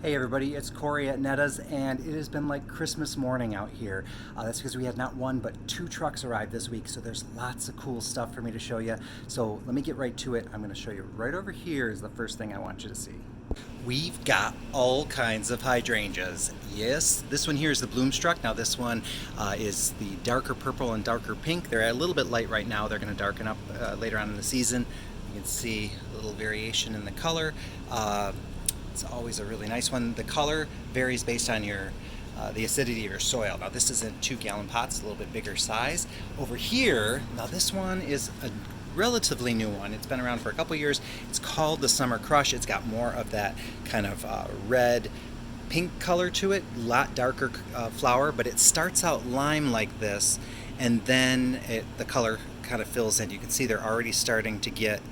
Hey everybody, it's Corey at Netta's, and it has been like Christmas morning out here. That's because we had not one but two trucks arrive this week, so there's lots of cool stuff for me to show you. So let me get right to it. I'm going to show you right over here is the first thing I want you to see. We've got all kinds of hydrangeas. Yes, this one here is the Bloomstruck. Now this one is the darker purple and darker pink. They're a little bit light right now. They're going to darken up later on in the season. You can see a little variation in the color. It's always a really nice one. The color varies based on the acidity of your soil. Now this isn't 2-gallon pots, a little bit bigger size. Over here, now this one is a relatively new one. It's been around for a couple years. It's called the Summer Crush. It's got more of that kind of red pink color to it, a lot darker flower, but it starts out lime like this, and then the color kind of fills in. You can see they're already starting to get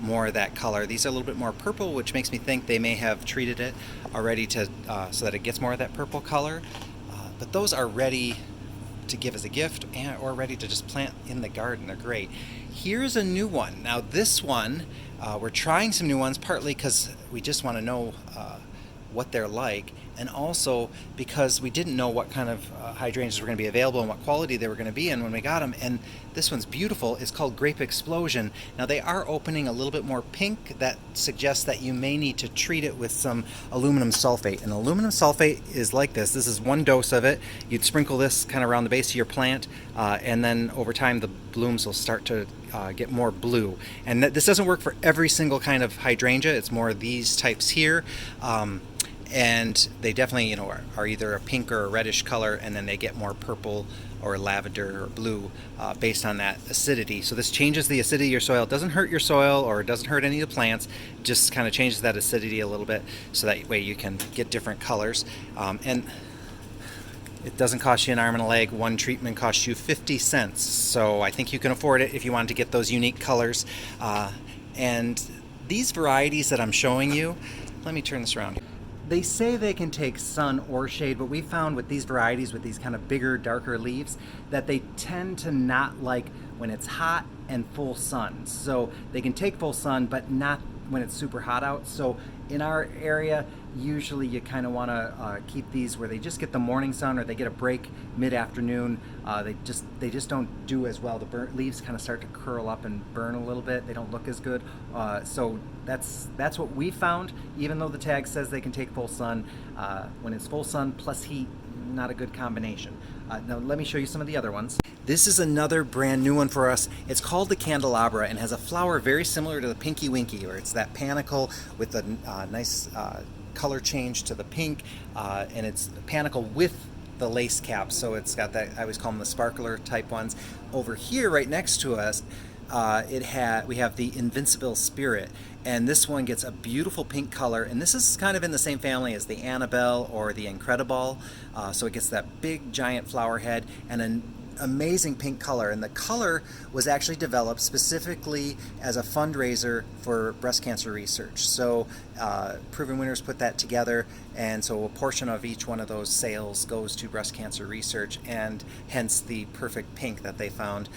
more of that color. These are a little bit more purple, which makes me think they may have treated it already so that it gets more of that purple color. But those are ready to give as a gift or ready to just plant in the garden. They're great. Here's a new one. Now this one, we're trying some new ones, partly because we just want to know what they're like, and also because we didn't know what kind of hydrangeas were going to be available and what quality they were going to be in when we got them. And this one's beautiful. It's called Grape Explosion. Now they are opening a little bit more pink. That suggests that you may need to treat it with some aluminum sulfate. And aluminum sulfate is like this. This is one dose of it. You'd sprinkle this kind of around the base of your plant, and then over time the blooms will start to get more blue. And this doesn't work for every single kind of hydrangea. It's more these types here. And they definitely, are either a pink or a reddish color, and then they get more purple or lavender or blue based on that acidity. So this changes the acidity of your soil. It doesn't hurt your soil or it doesn't hurt any of the plants. Just kind of changes that acidity a little bit, so that way you can get different colors. And it doesn't cost you an arm and a leg. One treatment costs you 50 cents. So I think you can afford it if you want to get those unique colors. And these varieties that I'm showing you, let me turn this around. They say they can take sun or shade, but we found with these varieties with these kind of bigger, darker leaves that they tend to not like when it's hot and full sun. So they can take full sun, but not when it's super hot out. So in our area, usually you kind of want to keep these where they just get the morning sun or they get a break mid-afternoon. They just don't do as well. The leaves kind of start to curl up and burn a little bit. They don't look as good. So that's what we found. Even though the tag says they can take full sun, when it's full sun plus heat, not a good combination. Now let me show you some of the other ones. This is another brand new one for us. It's called the Candelabra and has a flower very similar to the Pinky Winky, where it's that panicle with a nice color change to the pink, and it's a panicle with the lace cap, so it's got that, I always call them the sparkler type ones. Over here right next to us, we have the Invincible Spirit, and this one gets a beautiful pink color, and this is kind of in the same family as the Annabelle or the Incredible, so it gets that big giant flower head and an amazing pink color. And the color was actually developed specifically as a fundraiser for breast cancer research. So Proven Winners put that together, and so a portion of each one of those sales goes to breast cancer research, and hence the perfect pink that they found.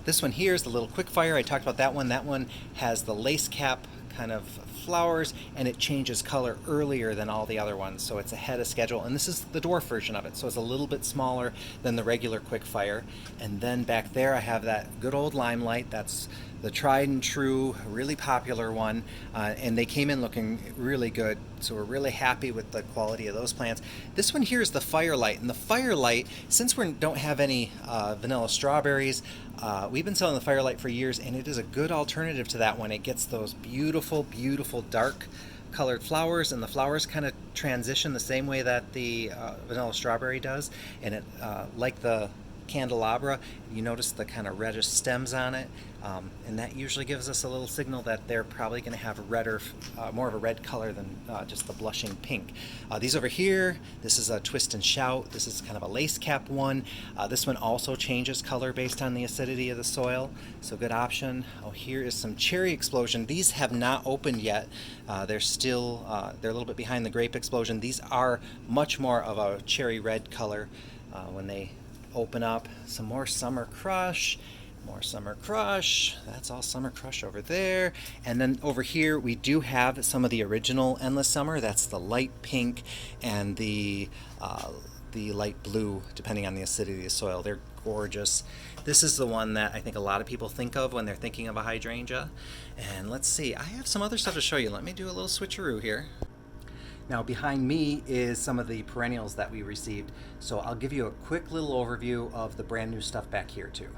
This one here is the Little Quickfire. I talked about that one. That one has the lace cap kind of flowers, and it changes color earlier than all the other ones, so it's ahead of schedule. And this is the dwarf version of it, so it's a little bit smaller than the regular Quickfire. And then back there I have that good old Limelight. That's the tried and true, really popular one, and they came in looking really good, so we're really happy with the quality of those plants. This one here is the Firelight, and the Firelight, since we don't have any vanilla strawberries, we've been selling the Firelight for years, and it is a good alternative to that one. It gets those beautiful, beautiful dark colored flowers, and the flowers kind of transition the same way that the vanilla strawberry does, and it like the Candelabra, you notice the kind of reddish stems on it, and that usually gives us a little signal that they're probably going to have more of a red color than just the blushing pink. These over here, this is a Twist and Shout. This is kind of a lace cap one. This one also changes color based on the acidity of the soil, so good option. Oh, here is some Cherry Explosion. These have not opened yet. They're a little bit behind the Grape Explosion. These are much more of a cherry red color when they open up. Some more Summer Crush, More summer crush. That's all summer crush over there. And then over here we do have some of the original endless summer. That's the light pink and the light blue, depending on the acidity of the soil. They're gorgeous. This is the one that I think a lot of people think of when they're thinking of a hydrangea. And let's see, I have some other stuff to show you. Let me do a little switcheroo here. Now behind me is some of the perennials that we received. So I'll give you a quick little overview of the brand new stuff back here too.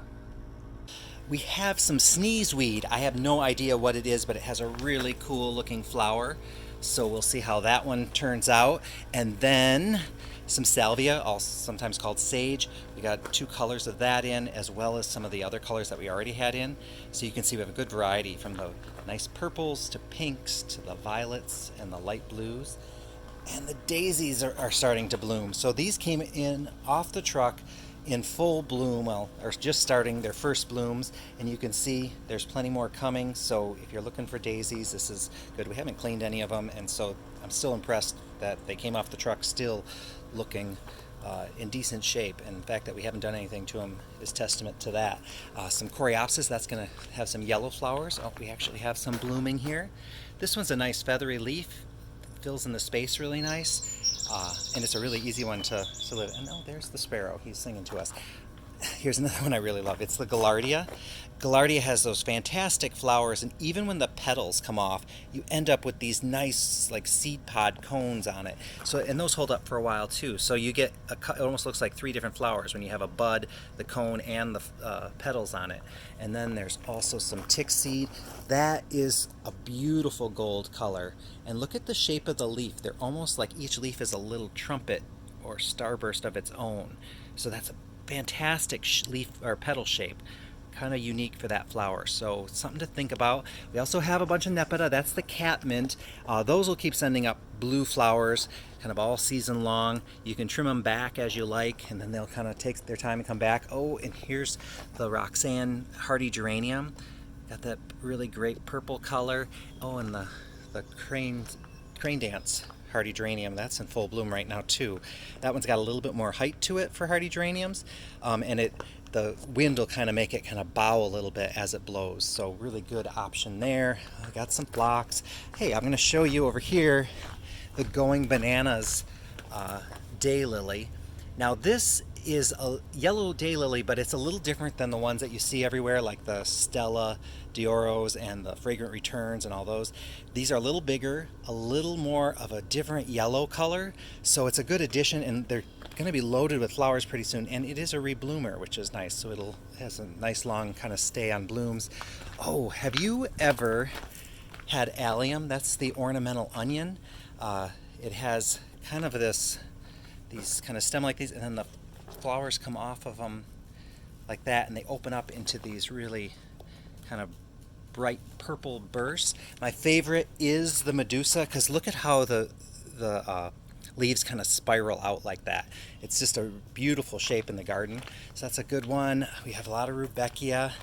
We have some sneezeweed. I have no idea what it is, but it has a really cool looking flower. So we'll see how that one turns out. And then some salvia, also sometimes called sage. We got 2 colors of that in, as well as some of the other colors that we already had in. So you can see we have a good variety, from the nice purples to pinks to the violets and the light blues. And the daisies are starting to bloom. So these came in off the truck in full bloom, well, or just starting their first blooms, and you can see there's plenty more coming. So if you're looking for daisies, this is good. We haven't cleaned any of them, and so I'm still impressed that they came off the truck still looking in decent shape, and the fact that we haven't done anything to them is testament to that. Some coreopsis, that's going to have some yellow flowers. Oh, we actually have some blooming here. This one's a nice feathery leaf, fills in the space really nice. And it's a really easy one to live. And oh, there's the sparrow. He's singing to us. Here's another one I really love. It's the Gaillardia. Gaillardia has those fantastic flowers, and even when the petals come off, you end up with these nice like seed pod cones on it. So, and those hold up for a while too. So you get it almost looks like 3 different flowers when you have a bud, the cone, and the petals on it. And then there's also some tick seed. That is a beautiful gold color. And look at the shape of the leaf. They're almost like each leaf is a little trumpet or starburst of its own. So that's a fantastic leaf or petal shape, kind of unique for that flower. So something to think about. We also have a bunch of Netta. That's the catmint. Those will keep sending up blue flowers kind of all season long. You can trim them back as you like, and then they'll kind of take their time and come back. Oh, and here's the Roxanne hardy geranium. Got that really great purple color. Oh, and the crane dance hardy geranium, that's in full bloom right now too. That one's got a little bit more height to it for hardy geraniums, and the wind will kind of make it kind of bow a little bit as it blows. So really good option there. I got some phlox. Hey, I'm going to show you over here the Going Bananas daylily. Now this is a yellow daylily, but it's a little different than the ones that you see everywhere, like the Stella Dioros and the Fragrant Returns and all those. These are a little bigger, a little more of a different yellow color, so it's a good addition, and they're going to be loaded with flowers pretty soon, and it is a rebloomer, which is nice, so it has a nice long kind of stay on blooms. Oh, have you ever had allium? That's the ornamental onion. It has kind of these kind of stem like these, and then the flowers come off of them like that, and they open up into these really kind of bright purple bursts. My favorite is the Medusa, because look at how the leaves kind of spiral out like that. It's just a beautiful shape in the garden. So that's a good one. We have a lot of Rudbeckia.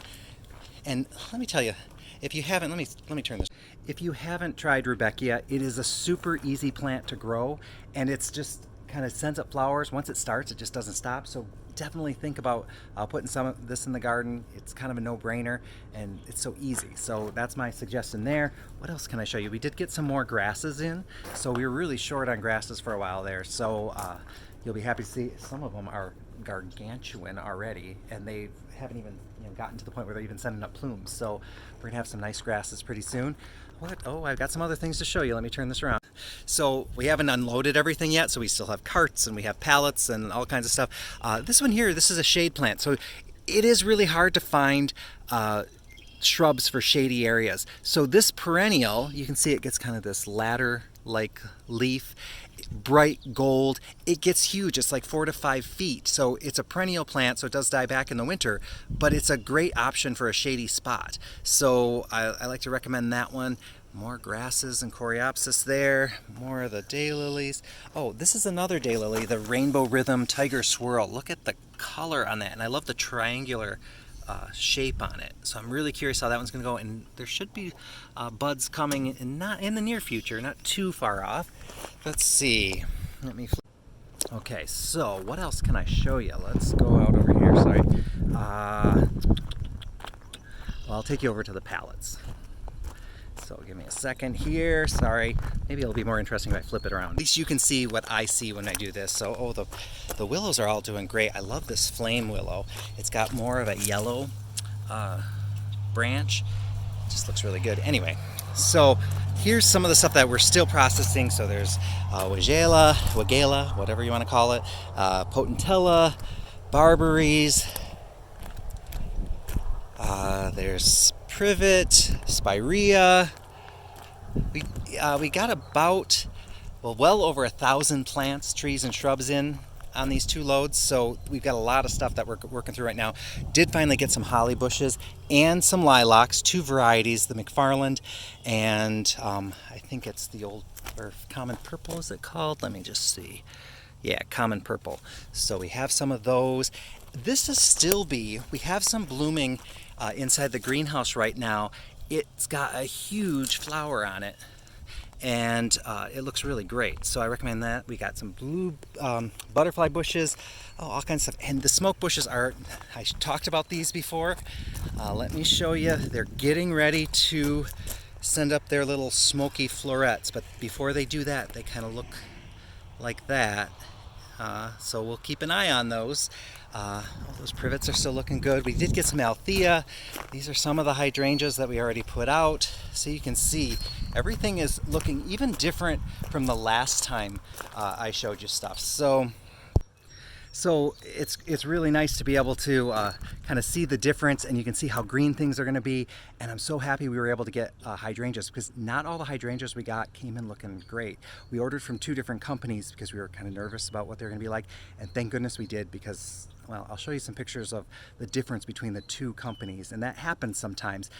And let me tell you, if you haven't, let me turn this. If you haven't tried Rudbeckia, it is a super easy plant to grow, and it's just kind of sends up flowers. Once it starts, it just doesn't stop. So definitely think about putting some of this in the garden. It's kind of a no-brainer, and it's so easy. So that's my suggestion there. What else can I show you? We did get some more grasses in, so we were really short on grasses for a while there. So you'll be happy to see some of them are gargantuan already, and they haven't even gotten to the point where they're even sending up plumes. So we're gonna have some nice grasses pretty soon. Oh, I've got some other things to show you. Let me turn this around. So we haven't unloaded everything yet, so we still have carts and we have pallets and all kinds of stuff. This one here, this is a shade plant. So it is really hard to find shrubs for shady areas. So this perennial, you can see it gets kind of this ladder-like leaf, bright gold. It gets huge. It's like 4 to 5 feet. So it's a perennial plant, so it does die back in the winter, but it's a great option for a shady spot. So I like to recommend that one. More grasses and coreopsis there. More of the daylilies. Oh, this is another daylily, the Rainbow Rhythm Tiger Swirl. Look at the color on that, and I love the triangular shape on it. So I'm really curious how that one's going to go, and there should be buds coming, and not in the near future, not too far off. Let's see. Let me flip. Okay, so what else can I show you? Let's go out over here. Sorry. Well, I'll take you over to the pallets. So give me a second here. Sorry. Maybe it'll be more interesting if I flip it around. At least you can see what I see when I do this. So, oh, the willows are all doing great. I love this flame willow. It's got more of a yellow branch. It just looks really good. Anyway, so here's some of the stuff that we're still processing. So there's Wagela, whatever you want to call it, Potentilla, Barberries. There's Privet, Spirea. We got about, well over 1,000 plants, trees, and shrubs in on these 2 loads. So we've got a lot of stuff that we're working through right now. Did finally get some holly bushes and some lilacs, 2 varieties, the McFarland and I think it's the old, or common purple is it called? Let me just see. Yeah, common purple. So we have some of those. This is still we have some blooming inside the greenhouse right now. It's got a huge flower on it, and it looks really great. So I recommend that. We got some blue butterfly bushes, all kinds of stuff. And the smoke bushes I talked about these before. Let me show you. They're getting ready to send up their little smoky florets, but before they do that, they kind of look like that. So we'll keep an eye on those. Those privets are still looking good. We did get some Althea. These are some of the hydrangeas that we already put out. So you can see everything is looking even different from the last time I showed you stuff. So it's really nice to be able to kind of see the difference, and you can see how green things are going to be. And I'm so happy we were able to get hydrangeas, because not all the hydrangeas we got came in looking great. We ordered from 2 different companies because we were kind of nervous about what they're going to be like, and thank goodness we did, because, well, I'll show you some pictures of the difference between the 2 companies, and that happens sometimes.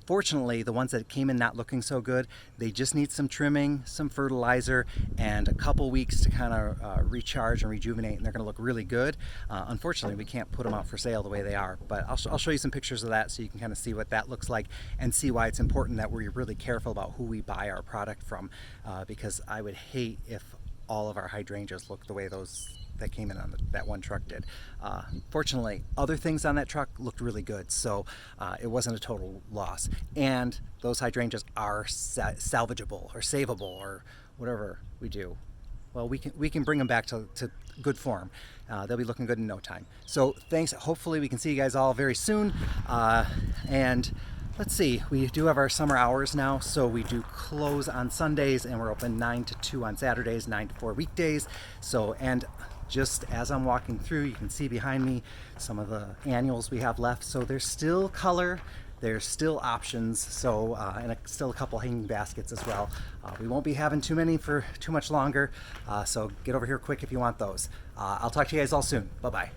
Fortunately, the ones that came in not looking so good, they just need some trimming, some fertilizer, and a couple weeks to kind of recharge and rejuvenate, and they're going to look really good. Unfortunately, we can't put them out for sale the way they are, but I'll show you some pictures of that so you can kind of see what that looks like and see why it's important that we're really careful about who we buy our product from, because I would hate if all of our hydrangeas look the way those that came in on that one truck did. Fortunately, other things on that truck looked really good, so it wasn't a total loss. And those hydrangeas are salvageable or savable or whatever we do. Well, we can bring them back to good form. They'll be looking good in no time. So thanks. Hopefully we can see you guys all very soon. And let's see, we do have our summer hours now, so we do close on Sundays, and we're open 9 to 2 on Saturdays, 9 to 4 weekdays. So, and just as I'm walking through, you can see behind me some of the annuals we have left. So there's still color, there's still options, so and still a couple hanging baskets as well. We won't be having too many for too much longer, so get over here quick if you want those. I'll talk to you guys all soon. Bye-bye.